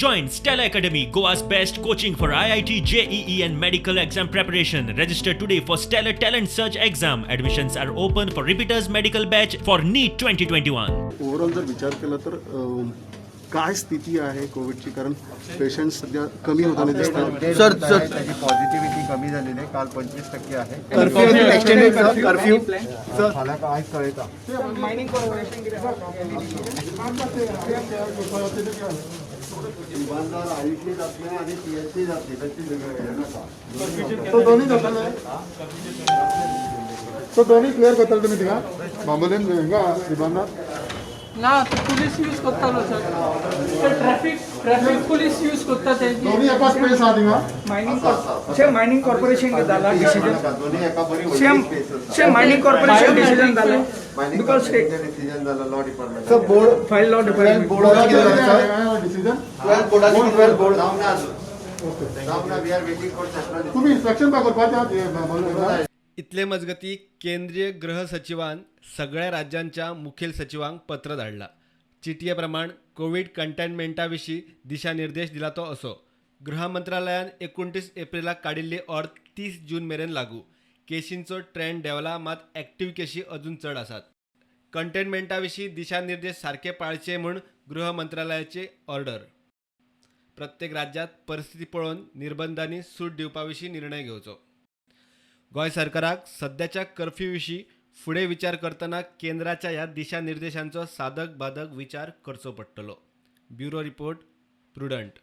Join Stella Academy, Goa's best coaching for IIT, JEE and medical exam preparation. Register today for Stellar Talent Search exam. Admissions are open for repeaters medical batch for NEET 2021. Overall जर विचार केला तर काय स्थिती आहे कोविडची, कारण patient सध्या कमी होताना दिसतात. सर त्याची पॉझिटिव्हिटी कमी झालेली आहे. काल 25% आहे. कर्फ्यू मला काय कळेल का? इमानदार आयुष्य जात नाही आणि पीएचसी जाते त्याची तो दोन्ही जाताना तो दोन्ही क्लियर करता तुम्ही तिला बांबोलीन का इमानदार না পুলিশ ইউজ করতে হলো স্যার ট্রাফিক পুলিশ ইউজ করতে ते दोन्ही एका स्पेस आधी मायनिंग कॉर्पोरेशन के दाला डिसिजन दोन्ही एका बरी सेम मायनिंग कॉर्पोरेशन डिसिजन दाला बिकॉज डिसिजन झालं law department sub board file law department बोर्डाला डिसिजन 12 बोर्ड जाऊन we are waiting for central. तुम्ही इन्स्ट्रक्शन का करपाचे इथले मजगती केंद्रीय गृह सचिवान सगळ्या राज्यांच्या मुखेल सचिवांक पत्र धाडला. चिटयेप्रमाण कोविड कंटेनमेंटाविशीं दिशानिर्देश दिला तो असो. गृह मंत्रालयान 29 एप्रिलाक काडिल्ली ऑर्ड 30 जून मेरेन लागू. केशींचो ट्रेंड देंवला, मात एक्टिव्ह केशी अजून चड आसात. कंटेनमेंटाविशीं दिशानिर्देश सारके पाळचे म्हूण गृह मंत्रालयाची ऑर्डर. प्रत्येक राज्यात परिस्थिती पळोवन निर्बंधांनी सूट दिवपा विशीं निर्णय घेवचो. गोंय सरकाराक सध्याच्या कर्फ्यू विशीं फुडें विचार करतना केंद्राच्या ह्या दिशानिर्देशांचो साधक बाधक विचार करचो पडटलो. Bureau report, prudent.